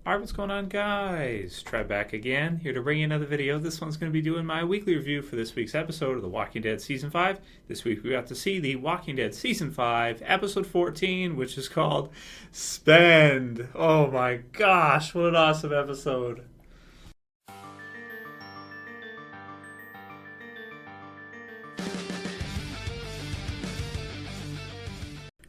Alright, what's going on, guys? Try back again, here to bring you another video. This one's going to be doing my weekly review for this week's episode of The Walking Dead Season 5. This week we got to see The Walking Dead Season 5, Episode 14, which is called Spend. Oh my gosh, what an awesome episode.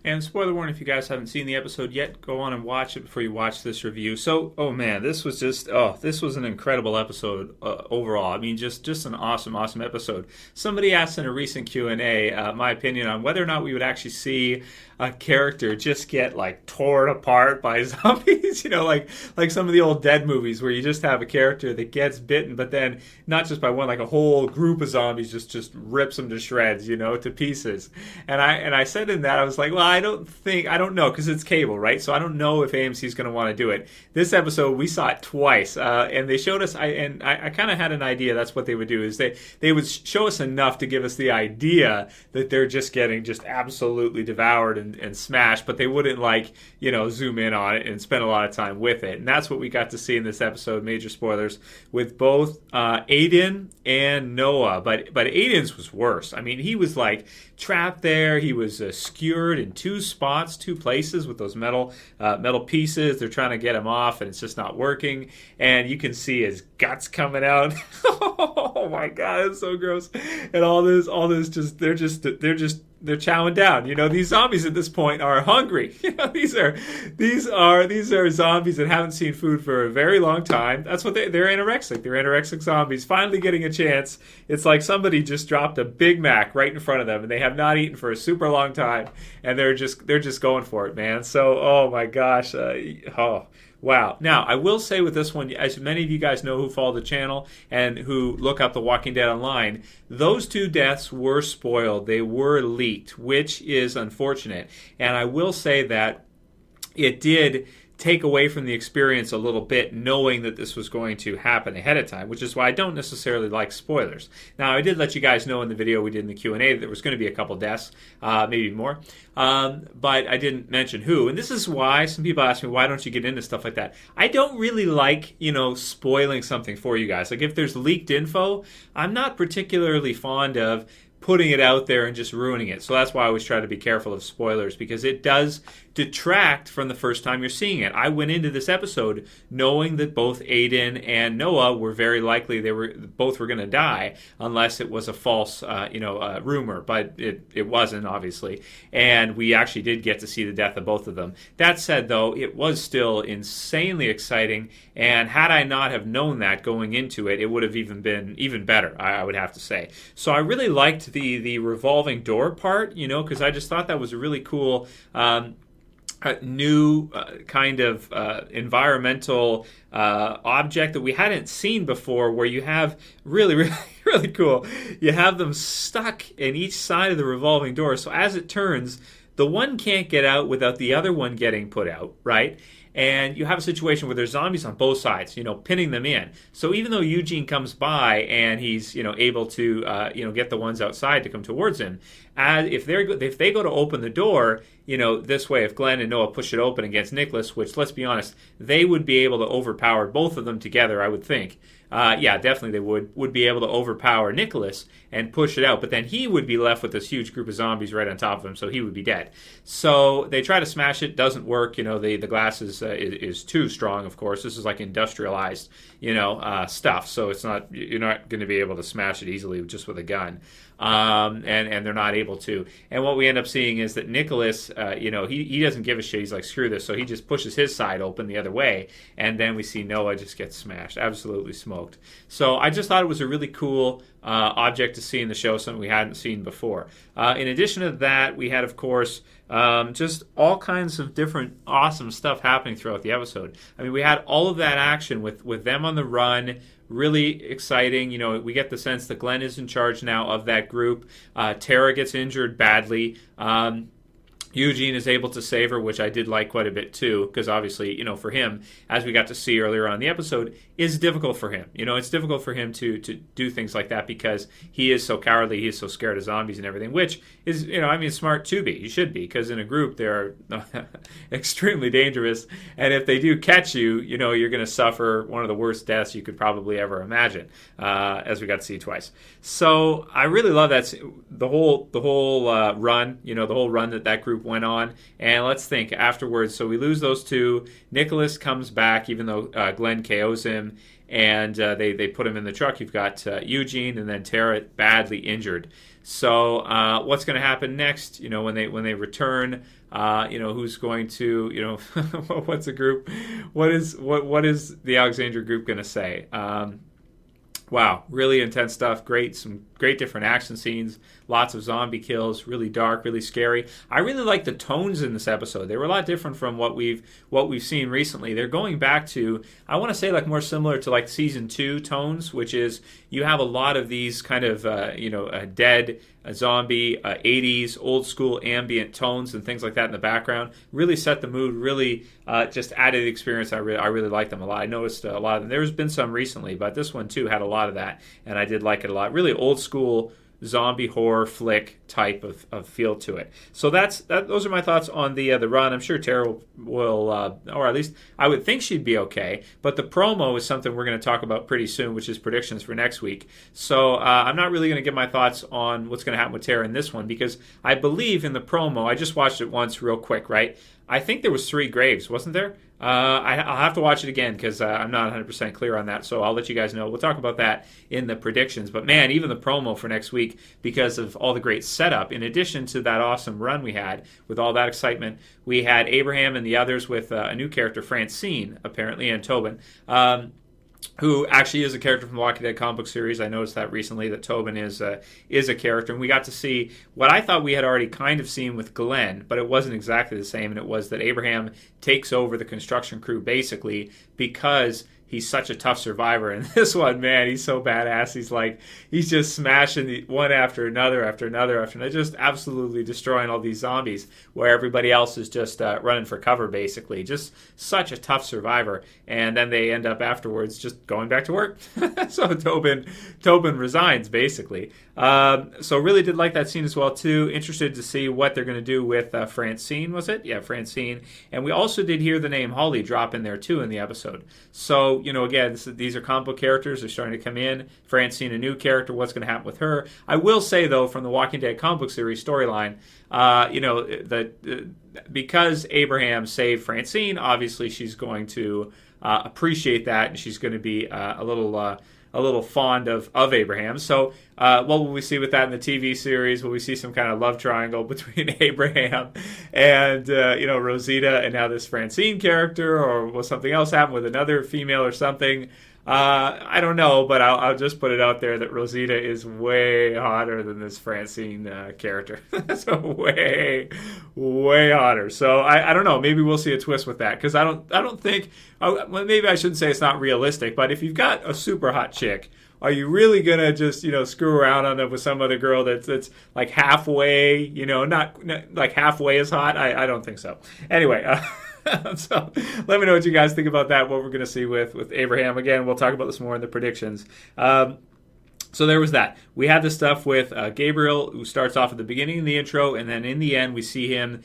And spoiler warning, if you guys haven't seen the episode yet, go on and watch it before you watch this review. So, oh man, this was an incredible episode overall. I mean, just an awesome episode. Somebody asked in a recent Q&A my opinion on whether or not we would actually see a character just get like torn apart by zombies, like some of the old Dead movies where you just have a character that gets bitten, but then not just by one, like a whole group of zombies just rips them to shreds, to pieces. And I said in that, I was like, well, I don't know, because it's cable, right? So I don't know if AMC is going to want to do it. This episode, we saw it twice, and they showed us, I kind of had an idea that's what they would do, is they would show us enough to give us the idea that they're just getting just absolutely devoured and smashed, but they wouldn't zoom in on it and spend a lot of time with it. And that's what we got to see in this episode, major spoilers, with both Aidan and Noah. But Aidan's was worse. I mean, he was like trapped there. He was skewered in two places with those metal pieces. They're trying to get him off, and it's just not working. And you can see his guts coming out. Oh my god, it's so gross. And all this they're chowing down. These zombies at this point are hungry. These are zombies that haven't seen food for a very long time. That's what they're anorexic. They're anorexic zombies finally getting a chance. It's like somebody just dropped a Big Mac right in front of them, and they have not eaten for a super long time, and they're just going for it, man. So, oh my gosh, wow. Now, I will say with this one, as many of you guys know who follow the channel and who look up The Walking Dead online, those two deaths were spoiled. They were leaked, which is unfortunate. And I will say that it did take away from the experience a little bit, knowing that this was going to happen ahead of time, which is why I don't necessarily like spoilers. Now, I did let you guys know in the video we did in the Q&A that there was going to be a couple deaths, maybe more, but I didn't mention who. And this is why some people ask me, why don't you get into stuff like that? I don't really like, spoiling something for you guys. Like, if there's leaked info, I'm not particularly fond of putting it out there and just ruining it. So that's why I always try to be careful of spoilers, because it does detract from the first time you're seeing it. I went into this episode knowing that both Aidan and Noah were very likely both were going to die, unless it was a false rumor, but it wasn't, obviously. And we actually did get to see the death of both of them. That said, though, it was still insanely exciting, and had I not have known that going into it, it would have been even better, I would have to say. So I really liked the revolving door part, because I just thought that was a really cool new kind of environmental object that we hadn't seen before, where you have really cool. You have them stuck in each side of the revolving door. So as it turns, the one can't get out without the other one getting put out, right? And you have a situation where there's zombies on both sides, pinning them in. So even though Eugene comes by and he's, able to, get the ones outside to come towards him, if they go to open the door, this way, if Glenn and Noah push it open against Nicholas, which, let's be honest, they would be able to overpower both of them together, I would think. Yeah, definitely they would be able to overpower Nicholas and push it out, but then he would be left with this huge group of zombies right on top of him, so he would be dead. So they try to smash it, doesn't work. The glass is too strong, of course. This is like industrialized, stuff, so you're not going to be able to smash it easily just with a gun. And they're not able to. And what we end up seeing is that Nicholas, he doesn't give a shit. He's like, screw this. So he just pushes his side open the other way, and then we see Noah just get smashed, absolutely smoked. So I just thought it was a really cool object to see in the show, something we hadn't seen before. In addition to that, we had, of course, just all kinds of different awesome stuff happening throughout the episode. I mean, we had all of that action with them on the run. Really exciting. We get the sense that Glenn is in charge now of that group. Tara gets injured badly. Eugene is able to save her, which I did like quite a bit too, because obviously, for him, as we got to see earlier on in the episode, is difficult for him. It's difficult for him to do things like that because he is so cowardly, he is so scared of zombies and everything, which is, smart to be. You should be, because in a group they're extremely dangerous, and if they do catch you, you're going to suffer one of the worst deaths you could probably ever imagine, as we got to see twice. So I really love that the whole run, the whole run that group went on. And let's think afterwards. So we lose those two. Nicholas comes back, even though Glenn KOs him, and they put him in the truck. You've got Eugene, and then Tara badly injured. So what's going to happen next? When they return, who's going to, what's the group? What is the Alexandria group going to say? Wow, really intense stuff. Some great different action scenes, lots of zombie kills, really dark, really scary. I really like the tones in this episode. They were a lot different from what we've seen recently. They're going back to, I want to say, like more similar to like season 2 tones, which is you have a lot of these kind of a dead, a zombie, 80s old school ambient tones and things like that in the background. Really set the mood. Really just added the experience. I really like them a lot. I noticed a lot of them. There's been some recently, but this one too had a lot of that, and I did like it a lot. Really old school zombie horror flick type of feel to it. So those are my thoughts on the run. I'm sure Tara will or at least I would think she'd be okay. But the promo is something we're going to talk about pretty soon, which is predictions for next week. So I'm not really going to give my thoughts on what's going to happen with Tara in this one, because I believe in the promo. I just watched it once real quick, right? I think there was 3 graves, wasn't there? I'll have to watch it again because I'm not 100% clear on that, so I'll let you guys know. We'll talk about that in the predictions. But man, even the promo for next week, because of all the great setup, in addition to that awesome run we had with all that excitement, we had Abraham and the others with a new character, Francine, apparently, and Tobin. Who actually is a character from the Walking Dead comic book series. I noticed that recently, that Tobin is a character. And we got to see what I thought we had already kind of seen with Glenn, but it wasn't exactly the same. And it was that Abraham takes over the construction crew basically because he's such a tough survivor. And this one, man, he's so badass. He's just smashing one after another, just absolutely destroying all these zombies where everybody else is just running for cover, basically. Just such a tough survivor. And then they end up afterwards just going back to work. So Tobin resigns, basically. So really did like that scene as well, too. Interested to see what they're going to do with Francine, was it? Yeah, Francine. And we also did hear the name Holly drop in there, too, in the episode. So, again, these are comic book characters. They're starting to come in. Francine, a new character. What's going to happen with her? I will say, though, from the Walking Dead comic book series storyline, because Abraham saved Francine, obviously she's going to appreciate that, and she's going to be a little fond of Abraham. So what will we see with that in the TV series? Will we see some kind of love triangle between Abraham and Rosita and now this Francine character, or will something else happen with another female or something? I don't know, but I'll just put it out there that Rosita is way hotter than this Francine character. So way hotter. So I don't know. Maybe we'll see a twist with that, because I don't think. Well, maybe I shouldn't say it's not realistic, but if you've got a super hot chick, are you really gonna just screw around on them with some other girl that's like halfway, not like halfway as hot? I don't think so. Anyway. So let me know what you guys think about that, what we're going to see with Abraham. Again, we'll talk about this more in the predictions. So there was that. We had the stuff with Gabriel, who starts off at the beginning of the intro, and then in the end we see him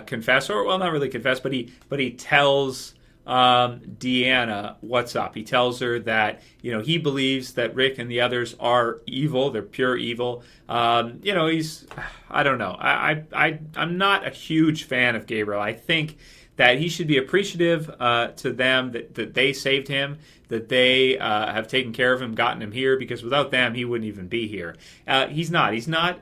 confess, or well, not really confess, but he tells Deanna what's up. He tells her that he believes that Rick and the others are evil. They're pure evil. He's, I don't know. I'm not a huge fan of Gabriel. I think that he should be appreciative to them that they saved him, that they have taken care of him, gotten him here, because without them, he wouldn't even be here. He's not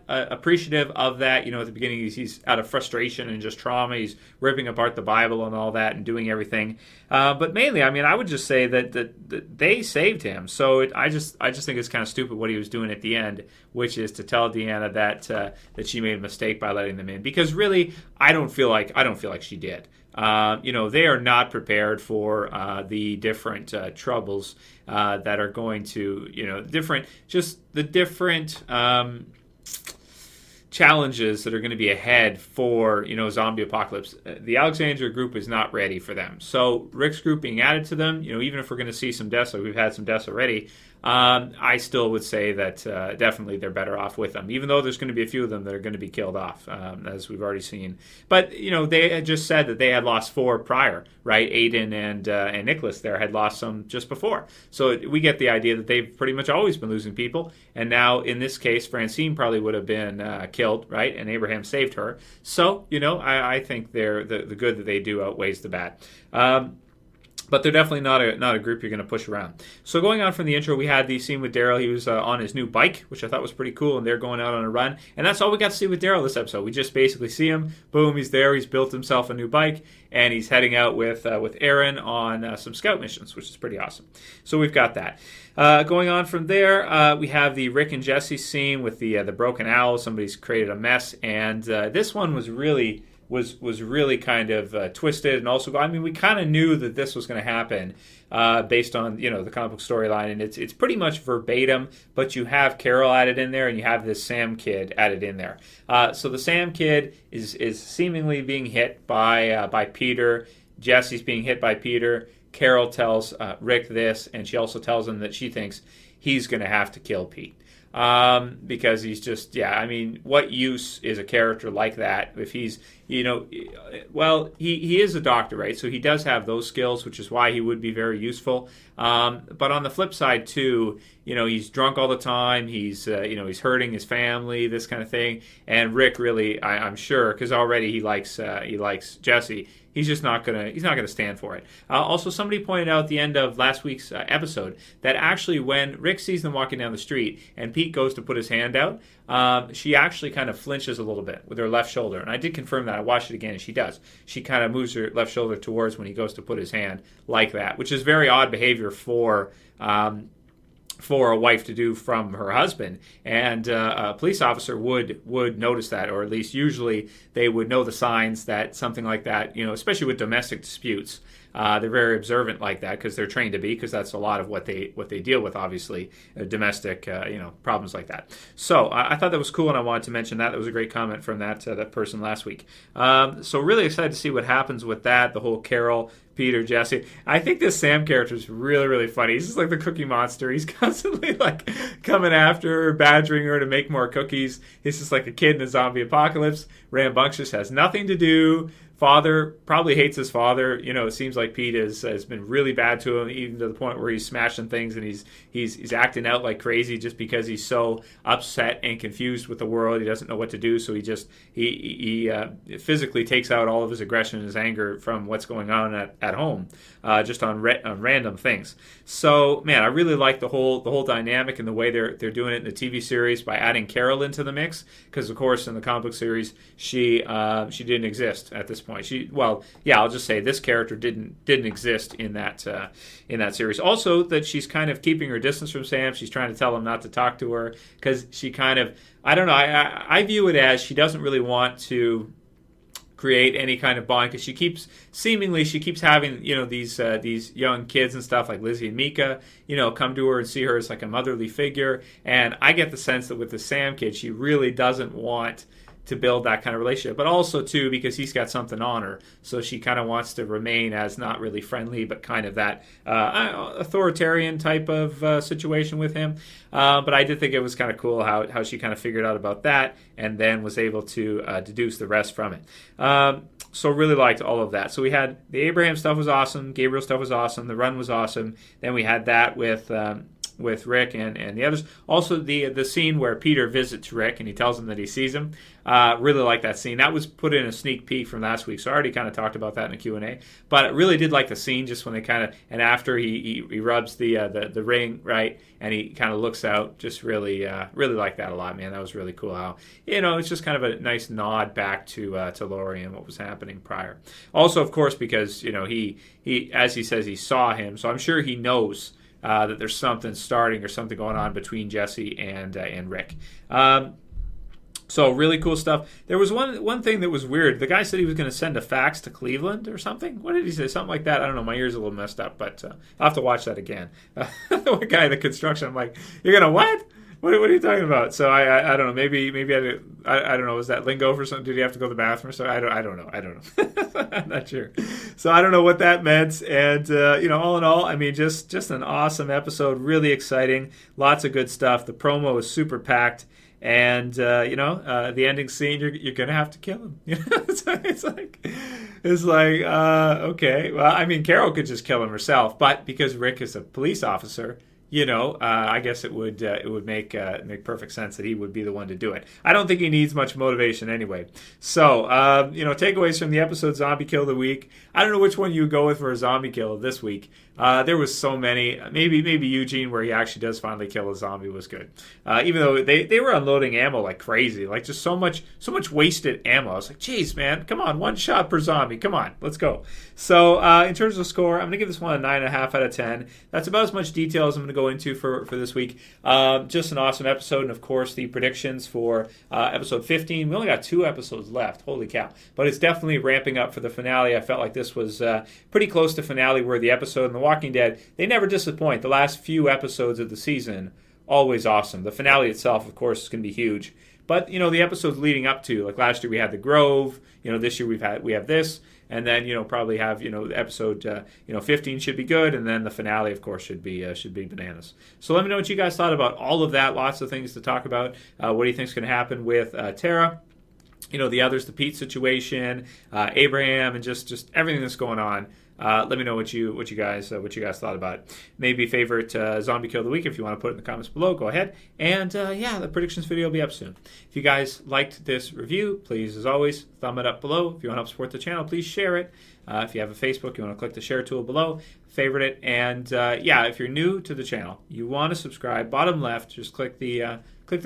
appreciative of that. At the beginning, he's out of frustration and just trauma. He's ripping apart the Bible and all that and doing everything. But mainly, I would just say that they saved him. So I just think it's kind of stupid what he was doing at the end, which is to tell Deanna that she made a mistake by letting them in. Because really, I don't feel like she did. They are not prepared for the different troubles that are going to, challenges that are going to be ahead for, zombie apocalypse. The Alexandria group is not ready for them. So Rick's group being added to them, even if we're going to see some deaths, like we've had some deaths already, I still would say that definitely they're better off with them, even though there's going to be a few of them that are going to be killed off, as we've already seen. But, they had just said that they had lost 4 prior, right? Aidan and Nicholas there had lost some just before. So we get the idea that they've pretty much always been losing people. And now, in this case, Francine probably would have been killed, right? And Abraham saved her. So, I think the good that they do outweighs the bad. But they're definitely not a group you're going to push around. So going on from the intro, we had the scene with Daryl. He was on his new bike, which I thought was pretty cool, and they're going out on a run. And that's all we got to see with Daryl this episode. We just basically see him. Boom, he's there. He's built himself a new bike, and he's heading out with Aaron on some scout missions, which is pretty awesome. So we've got that. Going on from there, we have the Rick and Jessie scene with the broken owl. Somebody's created a mess, and this one was really kind of twisted, and also, we kind of knew that this was going to happen based on the comic book storyline, and it's pretty much verbatim, but you have Carol added in there, and you have this Sam kid added in there. So the Sam kid is seemingly being hit by Peter. Jessie's being hit by Peter. Carol tells Rick this, and she also tells him that she thinks he's going to have to kill Pete. Because he's just, what use is a character like that if he's, he is a doctor, right? So he does have those skills, which is why he would be very useful. But on the flip side too, he's drunk all the time. He's hurting his family, this kind of thing. And Rick really, I'm sure, because already he likes Jessie. He's not gonna stand for it. Also, somebody pointed out at the end of last week's episode that actually when Rick sees them walking down the street and Pete goes to put his hand out, she actually kind of flinches a little bit with her left shoulder. And I did confirm that. I watched it again, and she does. She kind of moves her left shoulder towards when he goes to put his hand like that, which is very odd behavior for a wife to do from her husband, and a police officer would notice that, or at least usually they would know the signs that something like that, especially with domestic disputes, they're very observant like that because they're trained to be, because that's a lot of what they deal with, obviously, domestic problems like that. So I thought that was cool, and I wanted to mention that. That was a great comment from that person last week. So really excited to see what happens with that, the whole Carol, Peter, Jessie. I think this Sam character is really, really funny. He's just like the Cookie Monster. He's constantly coming after her, badgering her to make more cookies. He's just like a kid in a zombie apocalypse. Rambunctious, has nothing to do. Father probably hates his father. It seems like Pete has been really bad to him, even to the point where he's smashing things and he's acting out like crazy just because he's so upset and confused with the world. He doesn't know what to do, so he physically takes out all of his aggression and his anger from what's going on at home, just on random things. So man, I really like the whole dynamic and the way they're doing it in the TV series by adding Carol into the mix, because of course in the comic book series she didn't exist at this point. I'll just say this character didn't exist in that series. Also, that she's kind of keeping her distance from Sam. She's trying to tell him not to talk to her because she kind of, I don't know. I view it as she doesn't really want to create any kind of bond, because she keeps having these young kids and stuff like Lizzie and Mika come to her and see her as like a motherly figure, and I get the sense that with the Sam kid she really doesn't want to build that kind of relationship, but also too because he's got something on her, so she kind of wants to remain as not really friendly but kind of that authoritarian type of situation with him. But I did think it was kind of cool how she kind of figured out about that and then was able to deduce the rest from it. So really liked all of that. So we had the Abraham stuff was awesome, Gabriel stuff was awesome, the run was awesome. Then we had that with Rick and the others. Also, the scene where Peter visits Rick and he tells him that he sees him. Really like that scene. That was put in a sneak peek from last week, so I already kind of talked about that in the Q&A. But I really did like the scene, just when they kind of, and after he rubs the ring, right, and he kind of looks out. Just really like that a lot, man. That was really cool. How it's just kind of a nice nod back to Laurie and what was happening prior. Also, of course, because he as he says he saw him, so I'm sure he knows that there's something starting or something going on between Jessie and Rick. So really cool stuff. There was one thing that was weird. The guy said he was going to send a fax to Cleveland or something. What did he say? Something like that. I don't know. My ear's a little messed up, but I'll have to watch that again. The guy in the construction, I'm like, you're going to what? What are you talking about? So I don't know. Maybe I don't know. Was that lingo for something? Did he have to go to the bathroom? So I don't know. I'm not sure. So I don't know what that meant. And all in all, I mean, just an awesome episode. Really exciting. Lots of good stuff. The promo is super packed. And the ending scene, you're gonna have to kill him. It's like okay. Well, I mean, Carol could just kill him herself, but because Rick is a police officer, I guess it would make perfect sense that he would be the one to do it. I don't think he needs much motivation anyway. So, takeaways from the episode Zombie Kill of the Week. I don't know which one you would go with for a zombie kill this week. There was so many. Maybe Eugene, where he actually does finally kill a zombie, was good. Even though they were unloading ammo like crazy, like just so much wasted ammo. I was like, geez, man, come on, 1 shot per zombie. Come on, let's go. So in terms of score, I'm going to give this one a 9.5 out of 10. That's about as much detail as I'm going to go into for this week. Just an awesome episode, and of course the predictions for episode 15. We only got 2 episodes left. Holy cow. But it's definitely ramping up for the finale. I felt like this was pretty close to finale worthy episode. In The Walking Dead, they never disappoint. The last few episodes of the season, always awesome. The finale itself, of course, is going to be huge. But, the episodes leading up to, like last year we had The Grove, this year we have this, and then, probably have, episode, 15 should be good, and then the finale, of course, should be bananas. So let me know what you guys thought about all of that. Lots of things to talk about. What do you think is going to happen with Tara? The others, the Pete situation, Abraham, and just everything that's going on. Let me know what you guys thought about it. Maybe favorite zombie kill of the week. If you want to put it in the comments below, go ahead. And the predictions video will be up soon. If you guys liked this review, please, as always, thumb it up below. If you want to help support the channel, please share it. If you have a Facebook, you want to click the share tool below, favorite it. And if you're new to the channel, you want to subscribe, bottom left, just click the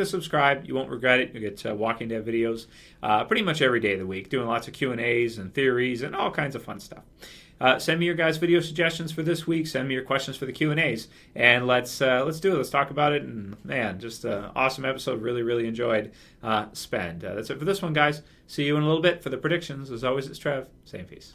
subscribe. You won't regret it. You'll get Walking Dead videos pretty much every day of the week, doing lots of Q&As and theories and all kinds of fun stuff. Send me your guys' video suggestions for this week. Send me your questions for the Q&As, and let's do it. Let's talk about it. And man, just an awesome episode. Really, really enjoyed Spend. That's it for this one, guys. See you in a little bit for the predictions. As always, it's Trev. Same peace.